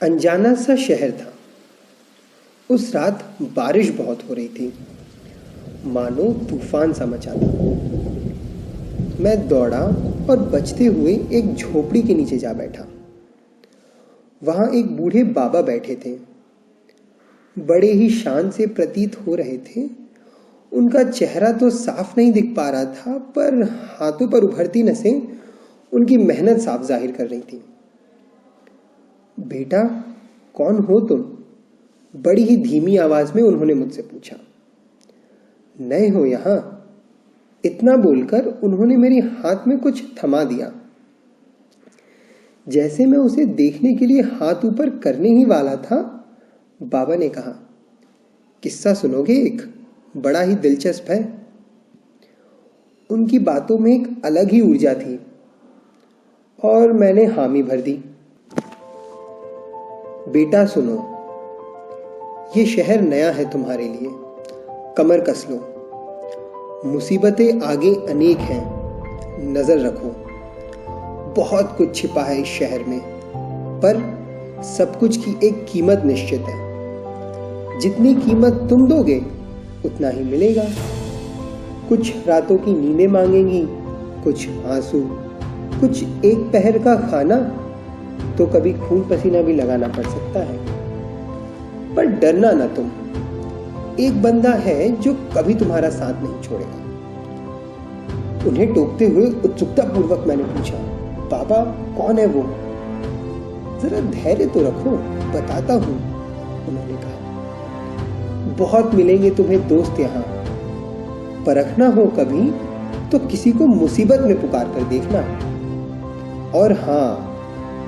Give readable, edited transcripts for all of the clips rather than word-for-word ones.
अनजाना सा शहर था। उस रात बारिश बहुत हो रही थी, मानो तूफान सा मचा था। मैं दौड़ा और बचते हुए एक झोपड़ी के नीचे जा बैठा। वहां एक बूढ़े बाबा बैठे थे। बड़े ही शान से प्रतीत हो रहे थे। उनका चेहरा तो साफ नहीं दिख पा रहा था, पर हाथों पर उभरती नसें उनकी मेहनत साफ जाहिर कर रही थी। बेटा, कौन हो तुम? बड़ी ही धीमी आवाज में उन्होंने मुझसे पूछा। नए हो यहां? इतना बोलकर उन्होंने मेरे हाथ में कुछ थमा दिया। जैसे मैं उसे देखने के लिए हाथ ऊपर करने ही वाला था, बाबा ने कहा, किस्सा सुनोगे? एक बड़ा ही दिलचस्प है। उनकी बातों में एक अलग ही ऊर्जा थी और मैंने हामी भर दी। बेटा सुनो, ये शहर नया है तुम्हारे लिए। कमर कस लो। मुसीबतें आगे अनेक हैं, नजर रखो। बहुत कुछ छिपा है इस शहर में, पर सब कुछ की एक कीमत निश्चित है। जितनी कीमत तुम दोगे उतना ही मिलेगा। कुछ रातों की नींदें मांगेंगी, कुछ आंसू, कुछ एक पहर का खाना, तो कभी खून पसीना भी लगाना पड़ सकता है। पर डरना ना तुम। एक बंदा है जो कभी तुम्हारा साथ नहीं छोड़ेगा। उन्हें टोकते हुए उत्सुकता पूर्वक मैंने पूछा, बाबा कौन है वो? जरा धैर्य तो रखो, बताता हूं, उन्होंने कहा। बहुत मिलेंगे तुम्हें दोस्त यहाँ। परखना हो कभी तो किसी को मुसीबत में पुकार कर देखना। और हाँ,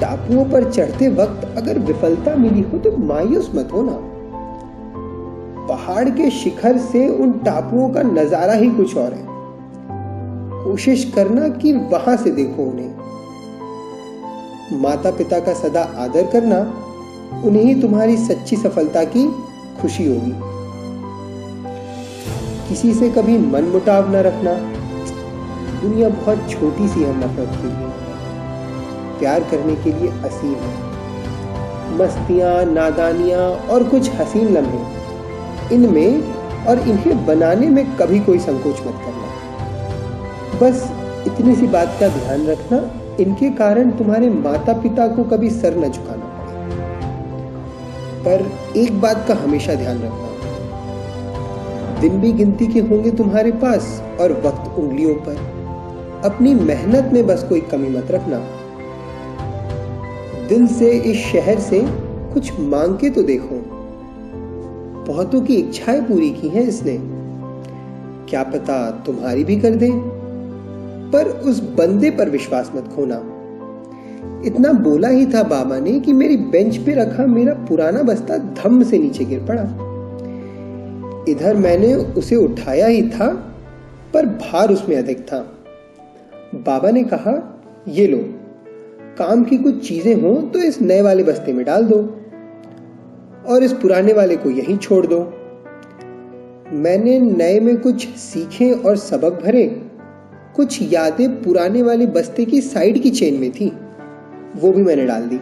टापुओं पर चढ़ते वक्त अगर विफलता मिली हो तो मायूस मत होना। पहाड़ के शिखर से उन टापुओं का नजारा ही कुछ और है। कोशिश करना कि वहां से देखो उन्हें। माता पिता का सदा आदर करना, उन्हें ही तुम्हारी सच्ची सफलता की खुशी होगी। किसी से कभी मनमुटाव न रखना। दुनिया बहुत छोटी सी है नफरत के लिए। प्यार करने के लिए असीम है। मस्तियां, नादानियां और कुछ हसीन लम्हे, इनमें और इन्हें बनाने में कभी कोई संकोच मत करना। बस इतनी सी बात का ध्यान रखना, इनके कारण तुम्हारे माता पिता को कभी सर न झुकाना पड़े। पर एक बात का हमेशा ध्यान रखना, दिन भी गिनती के होंगे तुम्हारे पास और वक्त उंगलियों पर। अपनी मेहनत में बस कोई कमी मत रखना। दिल से इस शहर से कुछ मांग के तो देखो। बहुतों की इच्छाएं पूरी की हैं इसने। क्या पता तुम्हारी भी कर दे। पर उस बंदे पर विश्वास मत खोना। इतना बोला ही था बाबा ने कि मेरी बेंच पे रखा मेरा पुराना बस्ता धम्म से नीचे गिर पड़ा। इधर मैंने उसे उठाया ही था, पर भार उसमें अधिक था। बाबा ने कहा, ये लो, काम की कुछ चीजें हो तो इस नए वाले बस्ते में डाल दो और इस पुराने वाले को यहीं छोड़ दो। मैंने नए में कुछ सीखे और सबक भरे। कुछ यादें पुराने वाले बस्ते की साइड की चेन में थी, वो भी मैंने डाल दी।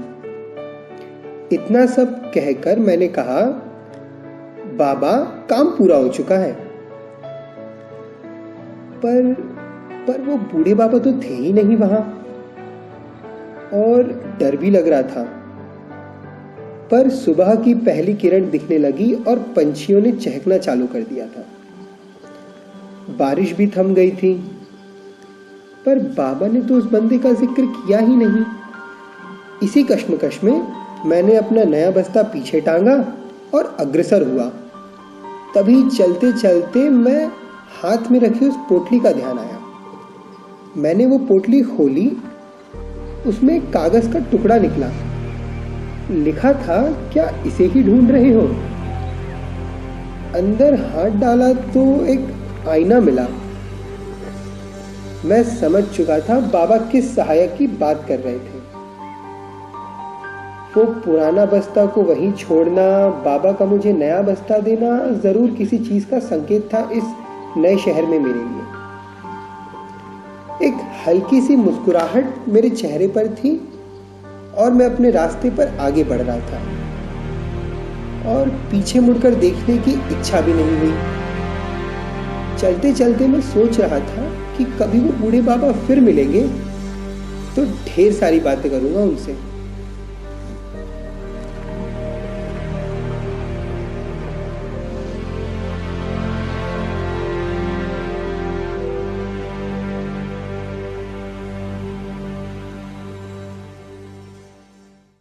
इतना सब कहकर मैंने कहा, बाबा काम पूरा हो चुका है। पर वो बूढ़े बाबा तो थे ही नहीं वहां और डर भी लग रहा था। पर सुबह की पहली किरण दिखने लगी और पंछियों ने चहकना चालू कर दिया था। बारिश भी थम गई थी, पर बाबा ने तो उस बंदे का जिक्र किया ही नहीं। इसी कश्मकश में मैंने अपना नया बस्ता पीछे टांगा और अग्रसर हुआ। तभी चलते चलते मैं हाथ में रखी उस पोटली का ध्यान आया। मैंने वो पोटली खोली। उसमें एक कागज का टुकड़ा निकला। लिखा था, क्या इसे ही ढूंढ रहे हो? अंदर हाथ डाला तो एक आईना मिला। मैं समझ चुका था बाबा किस सहायक की बात कर रहे थे। वो पुराना बस्ता को वहीं छोड़ना, बाबा का मुझे नया बस्ता देना, जरूर किसी चीज का संकेत था इस नए शहर में मेरे लिए। एक हल्की सी मुस्कुराहट मेरे चेहरे पर थी और मैं अपने रास्ते पर आगे बढ़ रहा था और पीछे मुड़कर देखने की इच्छा भी नहीं हुई। चलते चलते मैं सोच रहा था कि कभी वो बूढ़े बाबा फिर मिलेंगे तो ढेर सारी बातें करूंगा उनसे।